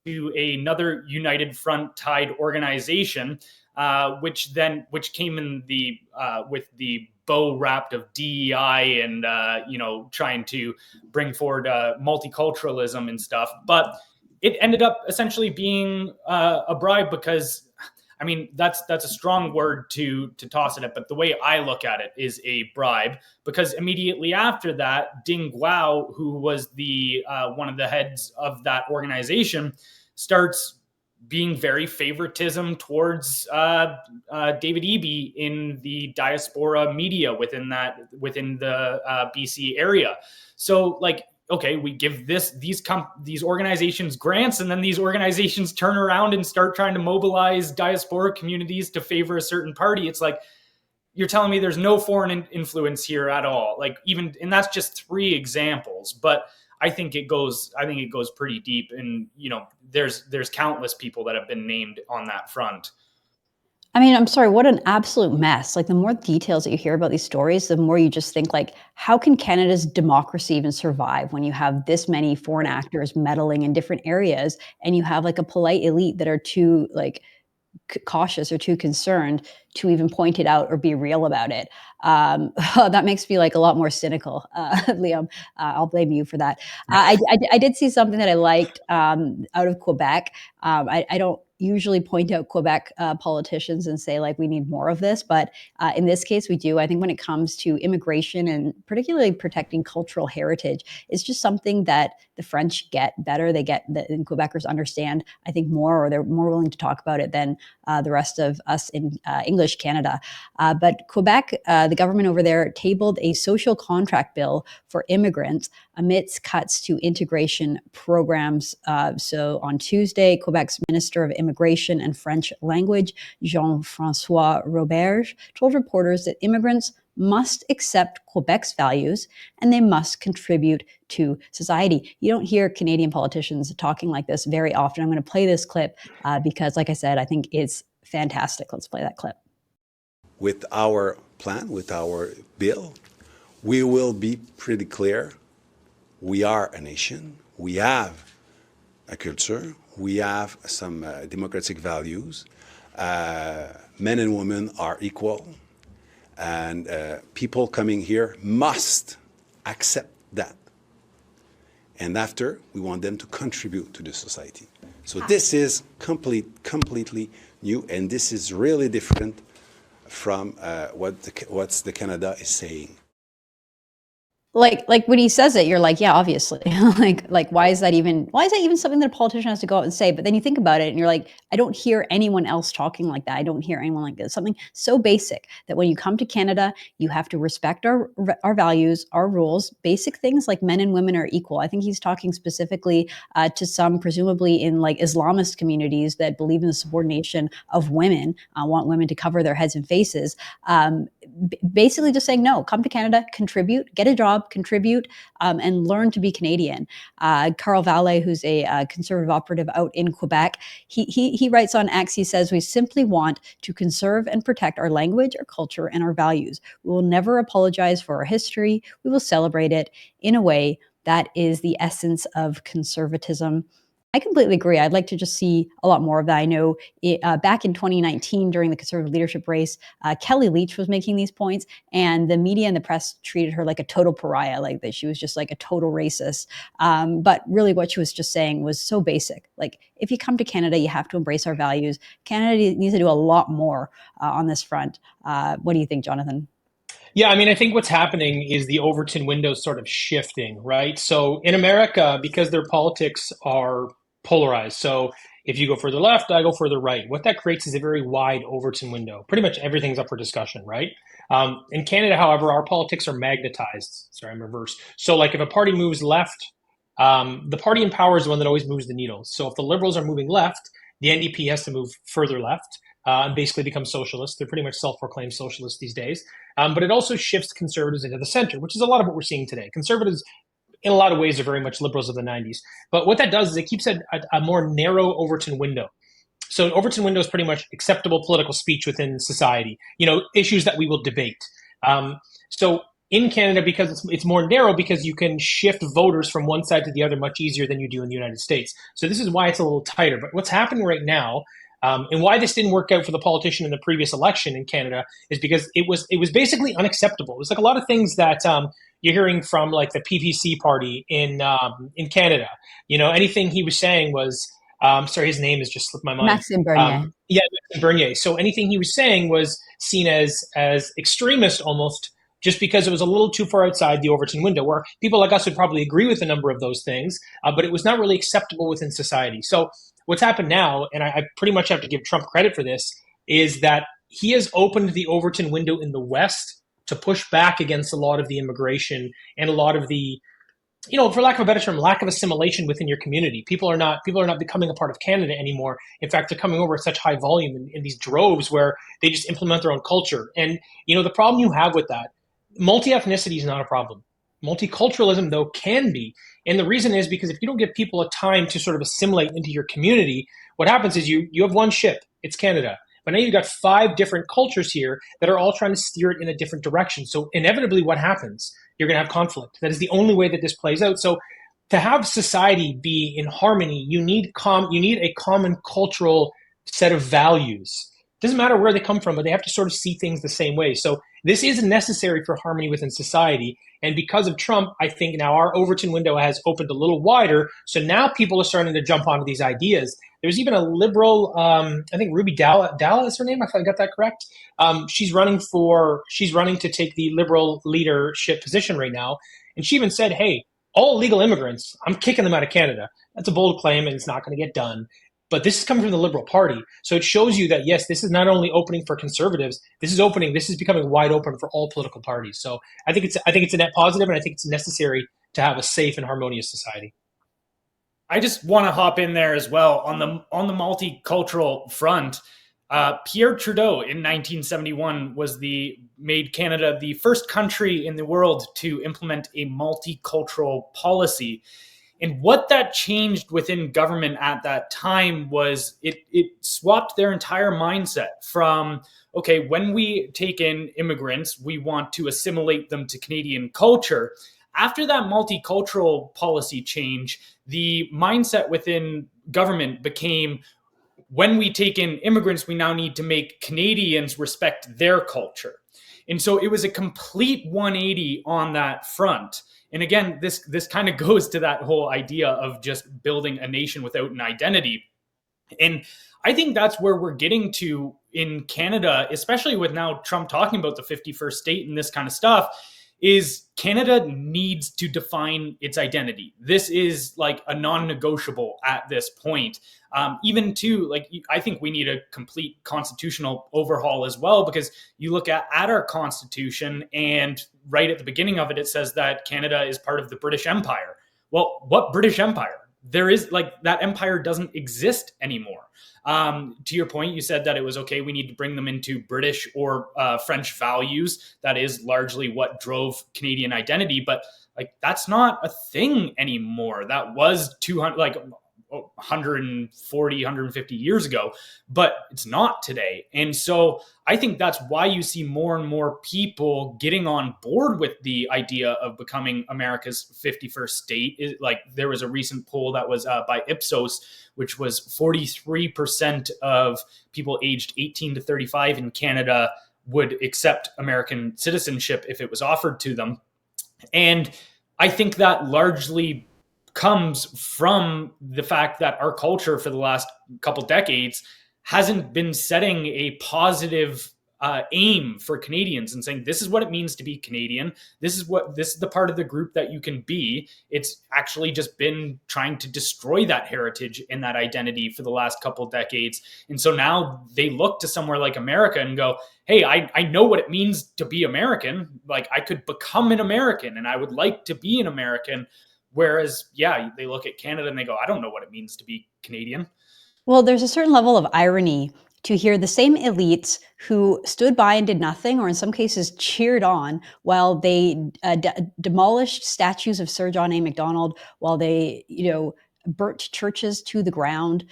To another United Front tied organization, which came in the with the bow wrapped of DEI and trying to bring forward multiculturalism and stuff. But it ended up essentially being a bribe, because, I mean, that's a strong word to toss at it, but the way I look at it is a bribe, because immediately after that, Ding Guo, who was the one of the heads of that organization, starts being very favoritism towards David Eby in the diaspora media within the BC area. So, like, okay, we give these organizations grants, and then these organizations turn around and start trying to mobilize diaspora communities to favor a certain party. It's like, you're telling me there's no foreign influence here at all. Like, even, and that's just 3 examples, but I think it goes pretty deep, and there's countless people that have been named on that front. I mean, I'm sorry, what an absolute mess. Like, the more details that you hear about these stories, the more you just think, like, how can Canada's democracy even survive when you have this many foreign actors meddling in different areas, and you have, like, a polite elite that are too, like, cautious or too concerned to even point it out or be real about it. That makes me, like, a lot more cynical, Liam. I'll blame you for that. I did see something that I liked out of Quebec. I don't usually point out Quebec politicians and say, like, we need more of this, but in this case we do. I think when it comes to immigration and particularly protecting cultural heritage, it's just something that the French get better. They get that, and Quebecers understand, I think, more, or they're more willing to talk about it than the rest of us in English Canada. But Quebec, the government over there tabled a social contract bill for immigrants amidst cuts to integration programs. So on Tuesday, Quebec's Minister of Immigration and French Language, Jean-François Roberge, told reporters that immigrants must accept Quebec's values and they must contribute to society. You don't hear Canadian politicians talking like this very often. I'm going to play this clip because, like I said, I think it's fantastic. Let's play that clip. With our plan, with our bill, we will be pretty clear. We are a nation. We have a culture. We have some democratic values. Men and women are equal. And people coming here must accept that. And after, we want them to contribute to the society. So this is completely new, and this is really different from what the Canada is saying. like when he says it, you're like, yeah, obviously. like why is that even something that a politician has to go out and say? But then you think about it and you're like, I don't hear anyone else talking like that. I don't hear anyone like this. Something so basic that when you come to Canada, you have to respect our values, our rules, basic things like men and women are equal. I think he's talking specifically to some presumably in like Islamist communities that believe in the subordination of women, want women to cover their heads and faces. Basically just saying, no, come to Canada, contribute, get a job, contribute, and learn to be Canadian. Carl Valle, who's a conservative operative out in Quebec, he writes on X, he says, we simply want to conserve and protect our language, our culture, and our values. We will never apologize for our history. We will celebrate it in a way that is the essence of conservatism. I completely agree. I'd like to just see a lot more of that. I know back in 2019, during the Conservative leadership race, Kelly Leach was making these points, and the media and the press treated her like a total pariah, like that she was just like a total racist. But really what she was just saying was so basic. Like, if you come to Canada, you have to embrace our values. Canada needs to do a lot more on this front. What do you think, Jonathan? Yeah, I mean, I think what's happening is the Overton window sort of shifting, right? So in America, because their politics are polarized, so if you go further left, I go further right. What that creates is a very wide Overton window. Pretty much everything's up for discussion, right? In Canada, however, our politics are magnetized. Sorry, I'm reversed. So like if a party moves left, the party in power is the one that always moves the needle. So if the Liberals are moving left, the NDP has to move further left. And basically become socialists. They're pretty much self-proclaimed socialists these days. But it also shifts conservatives into the center, which is a lot of what we're seeing today. Conservatives, in a lot of ways, are very much liberals of the 90s. But what that does is it keeps a more narrow Overton window. So an Overton window is pretty much acceptable political speech within society, issues that we will debate. So in Canada, because it's more narrow, because you can shift voters from one side to the other much easier than you do in the United States. So this is why it's a little tighter. But what's happening right now, and why this didn't work out for the politician in the previous election in Canada, is because it was basically unacceptable. It was like a lot of things that you're hearing from like the PPC party in Canada. Anything he was saying was, sorry, his name has just slipped my mind. Maxime Bernier. Maxime Bernier. So anything he was saying was seen as extremist almost, just because it was a little too far outside the Overton window, where people like us would probably agree with a number of those things, but it was not really acceptable within society. So what's happened now, and I pretty much have to give Trump credit for this, is that he has opened the Overton window in the West to push back against a lot of the immigration and a lot of the, for lack of a better term, lack of assimilation within your community. People are not becoming a part of Canada anymore. In fact, they're coming over at such high volume in these droves where they just implement their own culture. And, the problem you have with that, multi-ethnicity is not a problem. Multiculturalism, though, can be. And the reason is because if you don't give people a time to sort of assimilate into your community, what happens is you have one ship, it's Canada. But now you've got 5 different cultures here that are all trying to steer it in a different direction. So inevitably what happens? You're going to have conflict. That is the only way that this plays out. So to have society be in harmony, you need a common cultural set of values. It doesn't matter where they come from, but they have to sort of see things the same way. So this is necessary for harmony within society. And because of Trump, I think now our Overton window has opened a little wider. So now people are starting to jump onto these ideas. There's even a liberal, I think Ruby Dalla is her name, if I got that correct. She's running to take the liberal leadership position right now. And she even said, hey, all illegal immigrants, I'm kicking them out of Canada. That's a bold claim and it's not going to get done. But this is coming from the Liberal Party. So it shows you that, yes, this is not only opening for conservatives, this is becoming wide open for all political parties. So I think it's a net positive, and I think it's necessary to have a safe and harmonious society. I just want to hop in there as well on the multicultural front. Pierre Trudeau in 1971 made Canada the first country in the world to implement a multicultural policy. And what that changed within government at that time was it swapped their entire mindset from, okay, when we take in immigrants, we want to assimilate them to Canadian culture. After that multicultural policy change, the mindset within government became, when we take in immigrants, we now need to make Canadians respect their culture. And so it was a complete 180 on that front. And again, this kind of goes to that whole idea of just building a nation without an identity. And I think that's where we're getting to in Canada, especially with now Trump talking about the 51st state and this kind of stuff, is Canada needs to define its identity. This is like a non-negotiable at this point. Even to like, I think we need a complete constitutional overhaul as well, because you look at our constitution and right at the beginning of it, it says that Canada is part of the British Empire. Well, what British Empire? There is like that empire doesn't exist anymore. To your point, you said that it was okay. We need to bring them into British or French values. That is largely what drove Canadian identity. But like, that's not a thing anymore. That was 200, like 140, 150 years ago, but it's not today. And so I think that's why you see more and more people getting on board with the idea of becoming America's 51st state. Like, there was a recent poll that was by Ipsos, which was 43% of people aged 18 to 35 in Canada would accept American citizenship if it was offered to them. And I think that largely comes from the fact that our culture for the last couple decades hasn't been setting a positive aim for Canadians and saying, this is what it means to be Canadian. This is the part of the group that you can be. It's actually just been trying to destroy that heritage and that identity for the last couple decades. And so now they look to somewhere like America and go, hey, I know what it means to be American. Like, I could become an American and I would like to be an American. Whereas, yeah, they look at Canada and they go, I don't know what it means to be Canadian. Well, there's a certain level of irony to hear the same elites who stood by and did nothing, or in some cases cheered on, while they demolished statues of Sir John A. Macdonald, while they, burnt churches to the ground.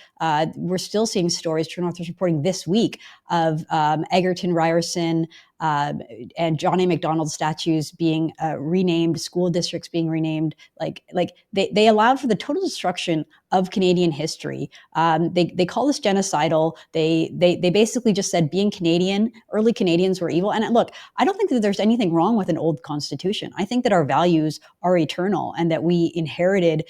We're still seeing stories, True North was reporting this week, of Egerton Ryerson and John A. Macdonald statues being renamed, school districts being renamed. Like they allowed for the total destruction of Canadian history. They call this genocidal. They basically just said being Canadian, early Canadians were evil. And look, I don't think that there's anything wrong with an old constitution. I think that our values are eternal and that we inherited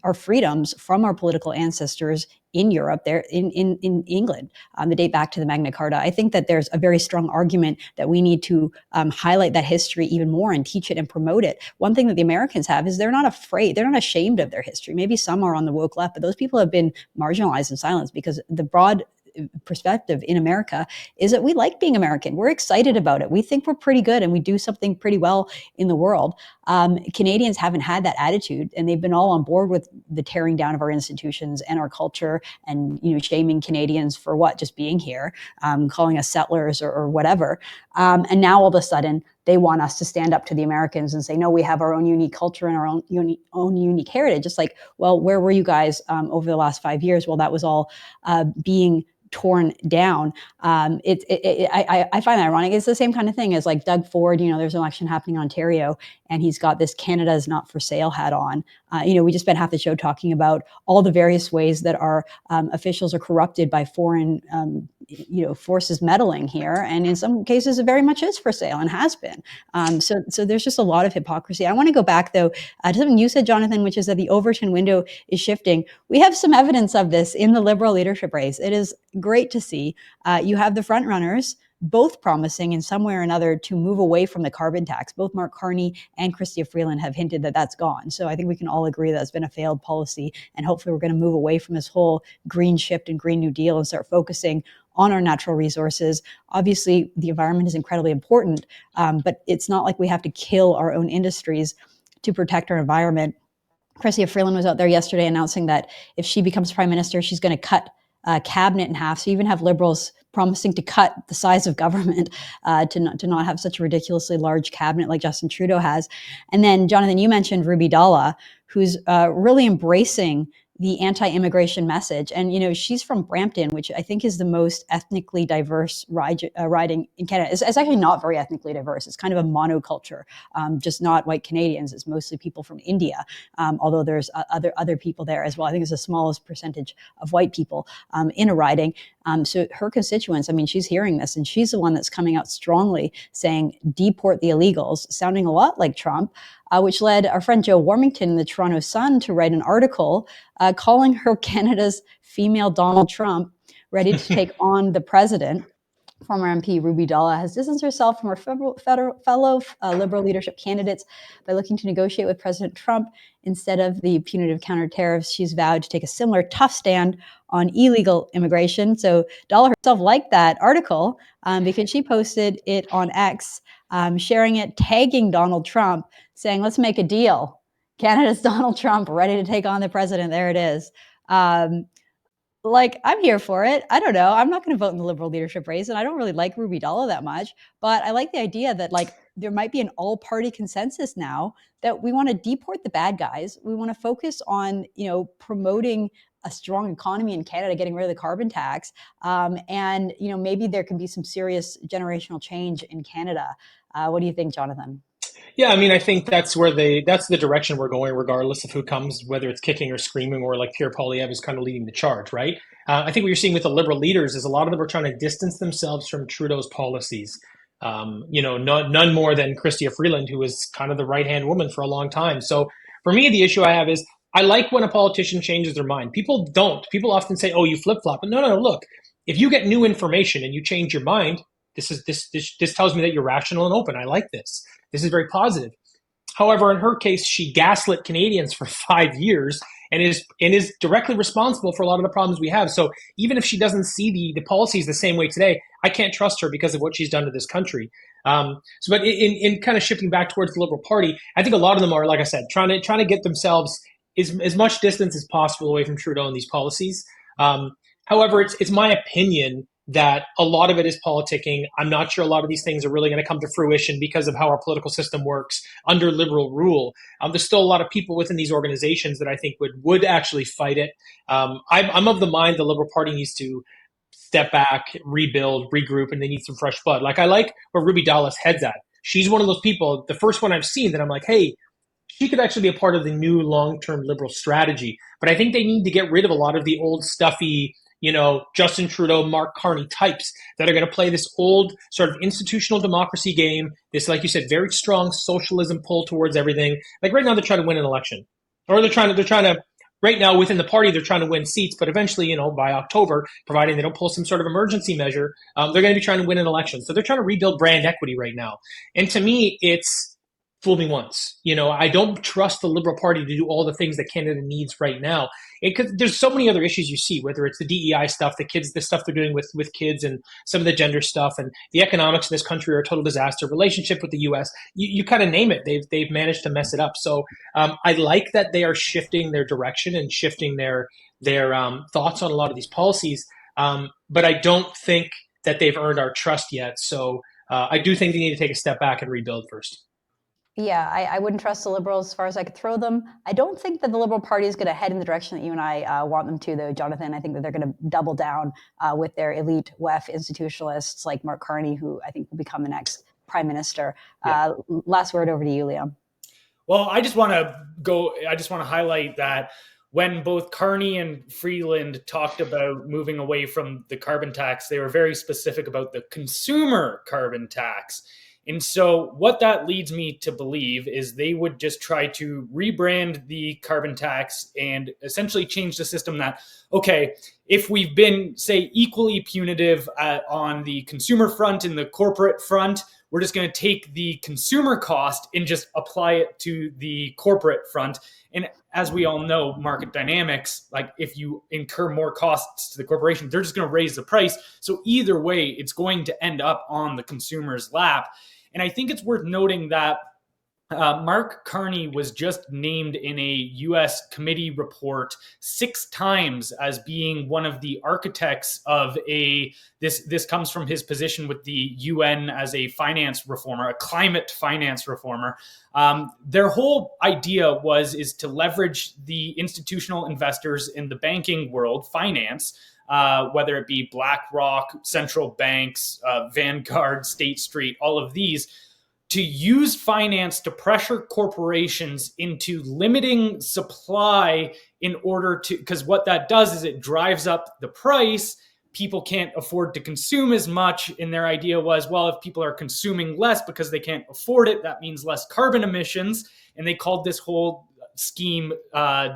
our freedoms from our political ancestors in Europe, there in England, that date back to the Magna Carta. I think that there's a very strong argument that we need to highlight that history even more and teach it and promote it. One thing that the Americans have is they're not afraid, they're not ashamed of their history. Maybe some are on the woke left, but those people have been marginalized and silenced because the broad perspective in America is that we like being American. We're excited about it. We think we're pretty good and we do something pretty well in the world. Canadians haven't had that attitude, and they've been all on board with the tearing down of our institutions and our culture, and shaming Canadians for just being here, calling us settlers or whatever. And now all of a sudden they want us to stand up to the Americans and say, no, we have our own unique culture and our own unique heritage. Just like, well, where were you guys over the last 5 years? Well, that was all being torn down. I find that ironic. It's the same kind of thing as like Doug Ford. There's an election happening in Ontario, and he's got this Canada is not for sale hat on. We just spent half the show talking about all the various ways that our officials are corrupted by foreign forces meddling here, and in some cases it very much is for sale and has been. So there's just a lot of hypocrisy. I want to go back though to something you said, Jonathan, which is that the Overton window is shifting. We have some evidence of this in the Liberal leadership race. It is great to see. You have the front runners both promising in some way or another to move away from the carbon tax. Both Mark Carney and Chrystia Freeland have hinted that that's gone. So I think we can all agree that's been a failed policy, and hopefully we're going to move away from this whole green shift and Green New Deal and start focusing on our natural resources. Obviously, the environment is incredibly important, but it's not like we have to kill our own industries to protect our environment. Chrystia Freeland was out there yesterday announcing that if she becomes prime minister, she's going to cut cabinet in half. So you even have Liberals promising to cut the size of government to not have such a ridiculously large cabinet like Justin Trudeau has. And then, Jonathan, you mentioned Ruby Dalla, who's really embracing the anti-immigration message. And, she's from Brampton, which I think is the most ethnically diverse riding in Canada. It's actually not very ethnically diverse. It's kind of a monoculture, just not white Canadians. It's mostly people from India, although there's other people there as well. I think it's the smallest percentage of white people in a riding. So her constituents, she's hearing this, and she's the one that's coming out strongly saying, deport the illegals, sounding a lot like Trump, which led our friend Jo Warmington in the Toronto Sun to write an article calling her Canada's female Donald Trump, ready to take on the president. Former MP Ruby Dalla has distanced herself from her fellow Liberal leadership candidates by looking to negotiate with President Trump instead of the punitive counter tariffs. She's vowed to take a similar tough stand on illegal immigration. So Dalla herself liked that article because she posted it on X, sharing it, tagging Donald Trump, saying, "Let's make a deal. Canada's Donald Trump ready to take on the president." There it is. Like, I'm here for it. I don't know. I'm not going to vote in the Liberal leadership race, and I don't really like Ruby Dalla that much. But I like the idea that, like, there might be an all-party consensus now that we want to deport the bad guys. We want to focus on, promoting a strong economy in Canada, getting rid of the carbon tax, and maybe there can be some serious generational change in Canada. What do you think, Jonathan? Yeah, I mean, I think that's the direction we're going, regardless of who comes, whether it's kicking or screaming, or like Pierre Poilievre is kind of leading the charge, right? I think what you're seeing with the Liberal leaders is a lot of them are trying to distance themselves from Trudeau's policies. None more than Chrystia Freeland, who was kind of the right-hand woman for a long time. So for me, the issue I have is I like when a politician changes their mind. People don't. People often say, "Oh, you flip-flop." But no. Look, if you get new information and you change your mind, this tells me that you're rational and open. I like this. This is very positive. However, in her case, she gaslit Canadians for 5 years and is directly responsible for a lot of the problems we have. So even if she doesn't see the policies the same way today, I can't trust her because of what she's done to this country. But in kind of shifting back towards the Liberal Party, I think a lot of them are, like I said, trying to get themselves as much distance as possible away from Trudeau and these policies. However, it's my opinion that a lot of it is politicking. I'm not sure a lot of these things are really going to come to fruition because of how our political system works under Liberal rule. There's still a lot of people within these organizations that I think would actually fight it. I'm of the mind the Liberal Party needs to step back, rebuild, regroup, and they need some fresh blood. Like, I like where Ruby Dalla's head's at. She's one of those people, the first one I've seen that I'm like, hey, she could actually be a part of the new long-term Liberal strategy. But I think they need to get rid of a lot of the old stuffy, Justin Trudeau, Mark Carney types that are going to play this old sort of institutional democracy game. This, like you said, very strong socialism pull towards everything. Like right now, they're trying to win an election, or they're trying to. Right now, within the party, they're trying to win seats, but eventually, by October, providing they don't pull some sort of emergency measure, they're going to be trying to win an election. So they're trying to rebuild brand equity right now. And to me, it's fool me once. I don't trust the Liberal Party to do all the things that Canada needs right now. Because there's so many other issues you see, whether it's the DEI stuff, the stuff they're doing with kids, and some of the gender stuff, and the economics in this country are a total disaster. Relationship with the U.S., you kind of name it. They've managed to mess it up. So I like that they are shifting their direction and shifting their thoughts on a lot of these policies. But I don't think that they've earned our trust yet. So I do think they need to take a step back and rebuild first. Yeah, I wouldn't trust the Liberals as far as I could throw them. I don't think that the Liberal Party is going to head in the direction that you and I want them to, though, Jonathan. I think that they're going to double down with their elite WEF institutionalists like Mark Carney, who I think will become the next prime minister. Yeah. Last word over to you, Liam. Well, I just want to highlight that when both Carney and Freeland talked about moving away from the carbon tax, they were very specific about the consumer carbon tax. And so what that leads me to believe is they would just try to rebrand the carbon tax and essentially change the system that, okay, if we've been, say, equally punitive on the consumer front and the corporate front, we're just going to take the consumer cost and just apply it to the corporate front. And as we all know, market dynamics, like if you incur more costs to the corporation, they're just going to raise the price. So either way, it's going to end up on the consumer's lap. And I think it's worth noting that Mark Carney was just named in a U.S. committee report 6 times as being one of the architects of this comes from his position with the UN as a finance reformer, a climate finance reformer. Their whole idea is to leverage the institutional investors in the banking world, finance, whether it be BlackRock, central banks, Vanguard, State Street, all of these, to use finance to pressure corporations into limiting supply in order to, because what that does is it drives up the price. People can't afford to consume as much. And their idea was, well, if people are consuming less because they can't afford it, that means less carbon emissions. And they called this whole scheme,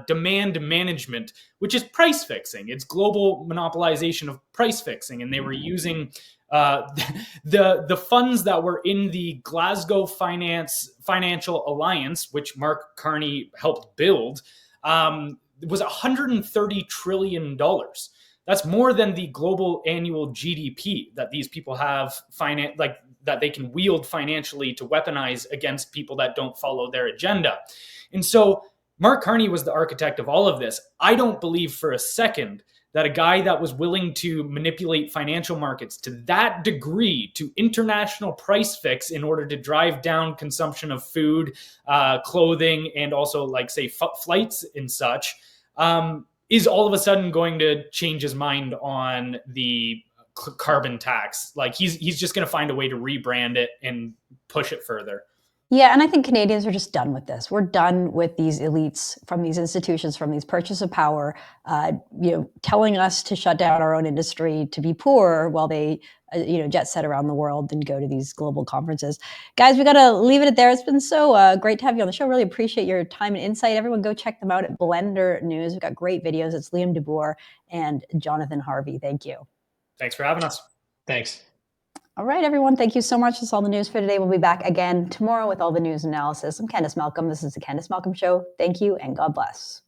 demand management, which is price fixing. It's global monopolization of price fixing. And they were using the funds that were in the Glasgow Financial Alliance, which Mark Carney helped build, was $130 trillion. That's more than the global annual GDP that these people have that they can wield financially to weaponize against people that don't follow their agenda. And so Mark Carney was the architect of all of this. I don't believe for a second that a guy that was willing to manipulate financial markets to that degree, to international price fix in order to drive down consumption of food, clothing, and also say flights and such, is all of a sudden going to change his mind on the carbon tax. He's just going to find a way to rebrand it and push it further. Yeah, and I think Canadians are just done with this. We're done with these elites from these institutions, from these purchase of power, telling us to shut down our own industry, to be poor while they, jet set around the world and go to these global conferences. Guys, we got to leave it at there. It's been so great to have you on the show. Really appreciate your time and insight. Everyone go check them out at Blendr News. We've got great videos. It's Liam DeBoer and Jonathan Harvey. Thank you. Thanks for having us. Thanks. All right, everyone. Thank you so much. That's all the news for today. We'll be back again tomorrow with all the news and analysis. I'm Candice Malcolm. This is the Candice Malcolm Show. Thank you and God bless.